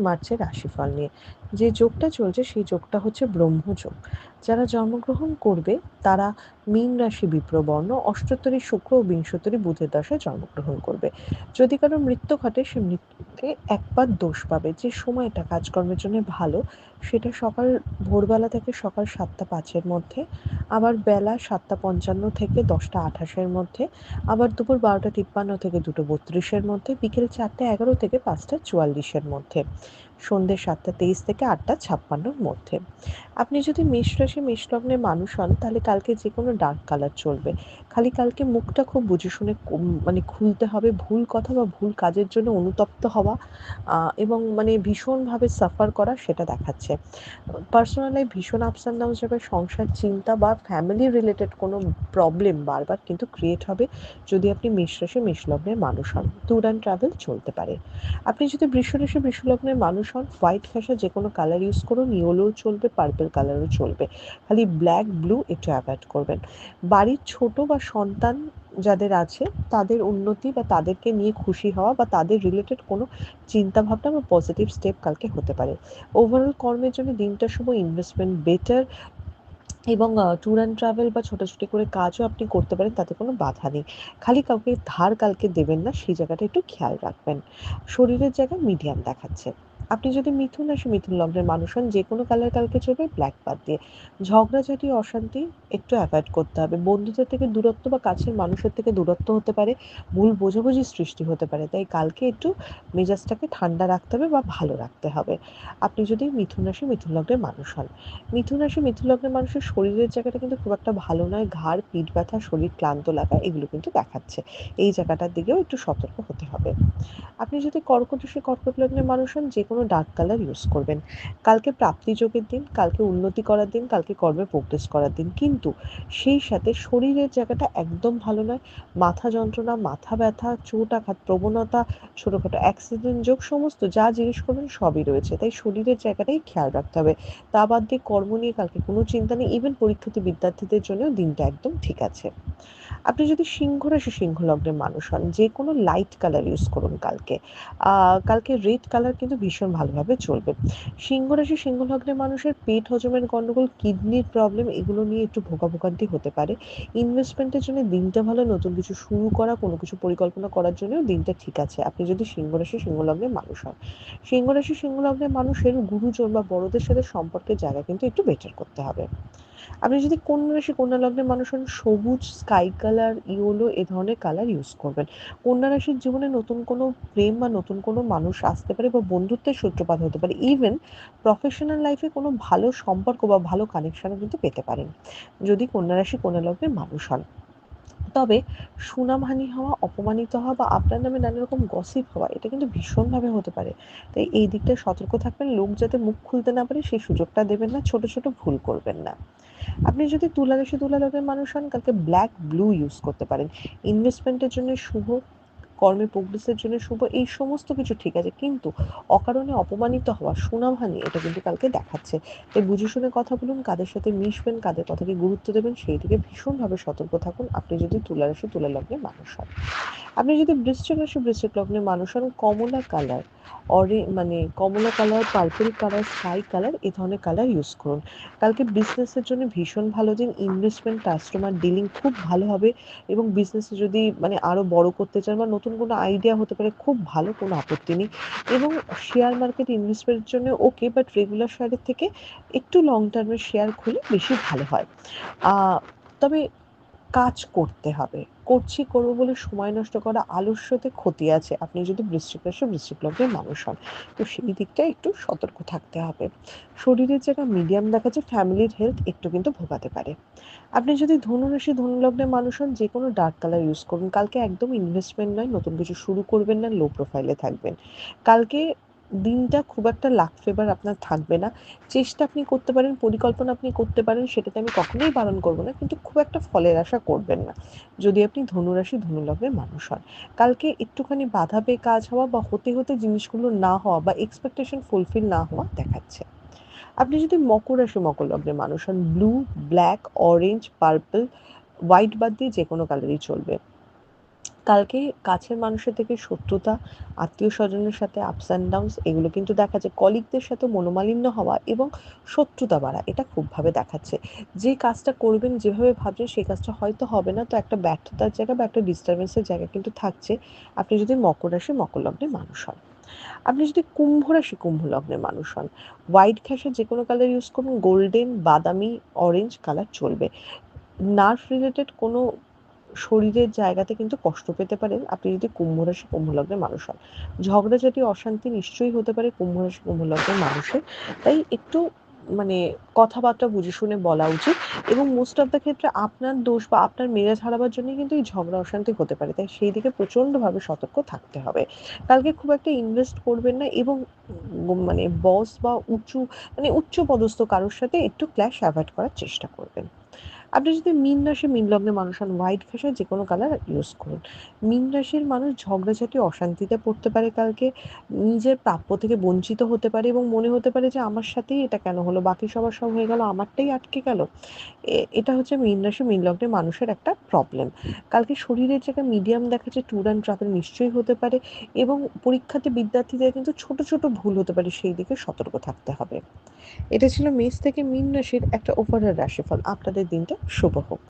মার্চের রাশিফল নিয়ে। যে যোগটা চলছে সেই যোগটা হচ্ছে ব্রহ্মযোগ। যারা জন্মগ্রহণ করবে তারা মীন রাশি বিপ্রবর্ণ, অষ্টোত্তরী শুক্র ও বিংশোত্তরী বুধের দশায় জন্মগ্রহণ করবে। যদি কারো মৃত্যু ঘটে সে মৃত্যুতে একবার দোষ পাবে। যে সময়টা কাজকর্মের জন্য ভালো সেটা ভোরবেলা থেকে সকাল 7টা 5-এর মধ্যে, আবার বেলা 7টা 55 থেকে 10টা 28-এর মধ্যে, আবার দুপুর 12টা 53 থেকে 2টো 32-এর মধ্যে, বিকেল 4টা 11 থেকে 5টা 44-এর মধ্যে, সন্ধ্যে 7টা 23 থেকে 8টা 56-র মধ্যে। আপনি যদি মেষ রাশি মেষ লগ্নের মানুষ হন তাহলে কালকে যে কোনো ডার্ক কালার চলবে। খালি কালকে মুখটা খুব বুঝে শুনে মানে খুলতে হবে। ভুল কথা বা ভুল কাজের জন্য অনুতপ্ত হওয়া এবং মানে ভীষণভাবে সাফার করা সেটা দেখাচ্ছে। পার্সোনাল লাইফ ভীষণ আপস অ্যান্ড ডাউন যাবে। সংসার চিন্তা বা ফ্যামিলি রিলেটেড কোনো প্রবলেম বারবার কিন্তু ক্রিয়েট হবে যদি আপনি মেষ রাশি মেষ লগ্নের মানুষ হন। ট্যুর অ্যান্ড ট্রাভেল চলতে পারে। আপনি যদি বৃষ রাশি বৃষ লগ্নের মানুষ হন, হোয়াইট ঘেঁষা যে কোনো কালার ইউজ করুন। ইয়েলোও চলবে, পার্পল কালারও চলবে। খালি ব্ল্যাক ব্লু একটু অ্যাভয়েড করবেন। বাড়ির ছোট বা সন্তান যাদের আছে তাদের উন্নতি বা তাদেরকে নিয়ে খুশি হওয়া বা তাদের রিলেটেড কোনো চিন্তাভাবনা বা পজিটিভ স্টেপ কালকে হতে পারে। ওভারঅল কর্মের জন্য দিনটা শুভ, ইনভেস্টমেন্ট বেটার এবং ট্যুর অ্যান্ড ট্রাভেল বা ছোটাছুটি করে কাজও আপনি করতে পারেন, তাতে কোনো বাধা নেই। খালি কাউকে ধার কালকে দেবেন না, সেই জায়গাটা একটু খেয়াল রাখবেন। শরীরের জায়গায় মিডিয়াম দেখাচ্ছে। আপনি যদি মিথুন রাশি মিথুন লগ্নের মানুষ হন, যে কোনো কালার কালকে চলবে ব্ল্যাক বাদ দিয়ে। ঝগড়াঝাটি অশান্তি একটু অ্যাভয়েড করতে হবে। বন্ধুদের থেকে দূরত্ব বা কাছের মানুষের থেকে দূরত্ব হতে পারে, ভুল বোঝাবুঝির সৃষ্টি হতে পারে। তাই কালকে একটু মেজাজটাকে ঠান্ডা রাখতে হবে বা ভালো রাখতে হবে আপনি যদি মিথুন রাশি মিথুন লগ্নের মানুষ হন। মিথুন রাশি মিথুন লগ্নের মানুষের শরীরের জায়গাটা কিন্তু খুব একটা ভালো নয়। ঘাড়, পিঠ ব্যথা, শরীর ক্লান্ত লাগা এগুলো কিন্তু দেখাচ্ছে। এই জায়গাটার দিকেও একটু সতর্ক হতে হবে। আপনি যদি কর্কট রাশি কর্কট লগ্নের মানুষ হন, যে কোনো ডার্ক কালার ইউজ করবেন। কালকে প্রাপ্তি যোগের দিন, কালকে উন্নতি করার দিন, কালকে কর্মে প্রোগ্রেস করার দিন। কিন্তু সেই সাথে শরীরের জায়গাটা একদম ভালো নয়। মাথা যন্ত্রণা, মাথা ব্যথা, চোট আঘাত প্রবণতা, ছোটোখাটো অ্যাক্সিডেন্ট যোগ সমস্ত যা জিজ্ঞেস করবেন সবই রয়েছে। তাই শরীরের জায়গাটাই খেয়াল রাখতে হবে। তা বাদ দিয়ে কর্ম নিয়ে কালকে কোনো চিন্তা নেই। ইভেন পরীক্ষার্থী বিদ্যার্থীদের জন্যও দিনটা একদম ঠিক আছে। আপনি যদি সিংহ রাশি সিংহ লগ্নের মানুষ হন, যে কোনো লাইট কালার ইউজ করুন কালকে। কালকে রেড কালার কিন্তু ভীষণ ভালোভাবে চলবে। সিংহ রাশি সিংহ লগ্নের মানুষের পেট হজমের গন্ডগোল, কিডনির প্রবলেম এগুলো নিয়ে একটু ভোগাভোগান্তি হতে পারে। ইনভেস্টমেন্টের জন্য দিনটা ভালো, নতুন কিছু শুরু করা, কোনো কিছু পরিকল্পনা করার জন্যও দিনটা ঠিক আছে আপনি যদি সিংহ রাশি সিংহ লগ্নের মানুষ হন। সিংহ রাশি সিংহ লগ্নের মানুষের গুরুজন বা বড়দের সাথে সম্পর্কের জায়গা কিন্তু একটু বেটার করতে হবে। আপনি যদি কন্যা রাশি কন্যা লগ্নের মানুষ হন, সবুজ, স্কাই কালার, ইয়েলো এ ধরনের কালার ইউজ করবেন। কন্যা রাশির জীবনে নতুন কোনো প্রেম বা নতুন কোনো মানুষ আসতে পারে বা বন্ধুত্বের সূত্রপাত হতে পারে। ইভেন প্রফেশনাল লাইফে কোনো ভালো সম্পর্ক বা ভালো কানেকশনও কিন্তু পেতে পারেন যদি কন্যা রাশি কন্যা লগ্নের মানুষ হন। তবে সুনামহানি হওয়া, অপমানিত হওয়া বা আপনার নামে নানা রকম গসিপ হওয়া এটা কিন্তু ভীষণভাবে হতে পারে। তাই এই দিকটায় সতর্ক থাকবেন। লোক যাতে মুখ খুলতে না পারে সেই সুযোগটা দেবেন না, ছোট ছোট ভুল করবেন না। আপনি যদি তুলা রাশি তুলা লগ্নের মানুষ হন, কালকে ব্ল্যাক ব্লু ইউজ করতে পারেন। ইনভেস্টমেন্টের জন্য শুভ, কর্মে প্রোগ্রেসের জন্য শুভ, এই সমস্ত কিছু ঠিক আছে। কিন্তু অকারণে অপমানিত হওয়া, সুনামহানি এটা কিন্তু কালকে দেখাচ্ছে। তাই বুঝে শুনে কথা বলুন, কাদের সাথে মিশবেন, কাদের কথাকে গুরুত্ব দেবেন সেই দিকে ভীষণভাবে সতর্ক থাকুন আপনি যদি তুলা রাশি তুলা লগ্নের মানুষ হন। আপনি যদি বৃশ্চিক রাশি বৃশ্চিক লগ্নের মানুষ হন, কমলা কালার, মানে কমলা colour, purple colour, sky colour এ ধরনের কালার ইউজ করুন। কালকে বিজনেসের জন্য ভীষণ ভালো দিন। ইনভেস্টমেন্ট, কাস্টমার ডিলিং খুব ভালো হবে এবং বিজনেসে যদি মানে আরও বড় করতে চান বা নতুন কোনো আইডিয়া হতে পারে, খুব ভালো, কোনো আপত্তি নেই। এবং শেয়ার মার্কেট ইনভেস্টমেন্টের জন্য ওকে, বাট রেগুলার শেয়ারের থেকে একটু লং টার্মের শেয়ার খুলে বেশি ভালো হয়। তবে কাজ করতে হবে। করবো বলে সময় নষ্ট করা, আলস্যতে ক্ষতি আছে আপনি যদি বৃশ্চিক রাশি বৃশ্চিক লগ্নের মানুষ হন। তো সেই দিকটায় একটু সতর্ক থাকতে হবে। শরীরের জায়গা মিডিয়াম দেখাচ্ছে, ফ্যামিলির হেলথ একটু কিন্তু ভোগাতে পারে। আপনি যদি ধনু রাশি ধনু লগ্নের মানুষ হন, যে কোনো ডার্ক কালার ইউজ করুন। কালকে একদম ইনভেস্টমেন্ট নয়, নতুন কিছু শুরু করবেন না, লো প্রোফাইলে থাকবেন। কালকে দিনটা খুব একটা লাক ফেভার আপনার থাকবে না। চেষ্টা আপনি করতে পারেন, পরিকল্পনা আপনি করতে পারেন, সেটাতে আমি কখনোই বারণ করব না, কিন্তু খুব একটা ফলের আশা করবেন না যদি আপনি ধনুরাশি ধনু লগ্নের মানুষ হন। কালকে একটুখানি বাধা পেয়ে কাজ হওয়া বা হতে হতে জিনিসগুলো না হওয়া বা এক্সপেকটেশন ফুলফিল না হওয়া দেখাচ্ছে। আপনি যদি মকর রাশি মকর লগ্নের মানুষ হন, blue, black, orange, purple, white বাদ দিয়ে যে কোনো কালারই চলবে। কালকে কাছের মানুষের থেকে শত্রুতা, আত্মীয়স্বজনের সাথে আপস অ্যান্ড ডাউনস এগুলো কিন্তু দেখাচ্ছে। কলিগদের সাথে মনোমালিন্য হওয়া এবং শত্রুতা বাড়া এটা খুবভাবে দেখাচ্ছে। যে কাজটা করবেন, যেভাবে ভাবছেন সেই কাজটা হয়তো হবে না। তো একটা ব্যর্থতার জায়গা বা একটা ডিস্টার্বেন্স এর জায়গা কিন্তু থাকছে। আপনি যদি মকর রাশি, মকর লগ্নের মানুষ হন। আপনি যদি কুম্ভ রাশি, কুম্ভ লগ্নের মানুষ হন, হোয়াইট ঘেঁষা যেকোনো কালার ইউজ করুন। গোল্ডেন, বাদামি, অরেঞ্জ কালার চলবে। নার্ভ রিলেটেড কোনো শরীরের জায়গাতে কিন্তু কষ্ট পেতে পারেন আপনি যদি কুম্ভ রাশি, কুম্ভ লগ্নের মানুষ হন। ঝগড়াঝাটি, অশান্তি নিশ্চয়ই হতে পারে কুম্ভ রাশি, কুম্ভ লগ্নের মানুষের। তাই একটু মানে কথাবার্তা বুঝে শুনে বলা উচিত এবং মোস্ট অফ দ্যা ক্ষেত্রে আপনার দোষ বা আপনার মেজাজ হারাবার জন্যই কিন্তু এই ঝগড়া অশান্তি হতে পারে। তাই সেই দিকে প্রচন্ডভাবে সতর্ক থাকতে হবে। কালকে খুব একটা ইনভেস্ট করবেন না এবং মানে বস বা উচ্চপদস্থ কারোর সাথে একটু ক্ল্যাশ এভয়েড করার চেষ্টা করবেন। আপনি যদি মীন রাশি, মীন লগ্নের মানুষ হন, হোয়াইট ঘেঁষা যেকোনো কালার ইউজ করুন। মীন রাশির মানুষ ঝগড়াঝাটি, অশান্তিতে পড়তে পারে কালকে। নিজের প্রাপ্য থেকে বঞ্চিত হতে পারে এবং মনে হতে পারে যে আমার সাথেই এটা কেন হলো? বাকি সবার সব হয়ে গেল, আমারটাই আটকে গেল। এটা হচ্ছে মীন রাশি, মীন লগ্নের মানুষের একটা প্রবলেম। কালকে শরীরের জায়গায় মিডিয়াম দেখাচ্ছে, ট্যুর অ্যান্ড ট্রাভেল নিশ্চয়ই হতে পারে এবং পরীক্ষাতে বিদ্যার্থীদের কিন্তু ছোট, ছোট ভুল হতে পারে, সেই দিকে সতর্ক থাকতে হবে। এটা ছিল মেষ থেকে মীন রাশির একটা ওভারঅল রাশিফল। আপনাদের দিনটা শুভ হোক।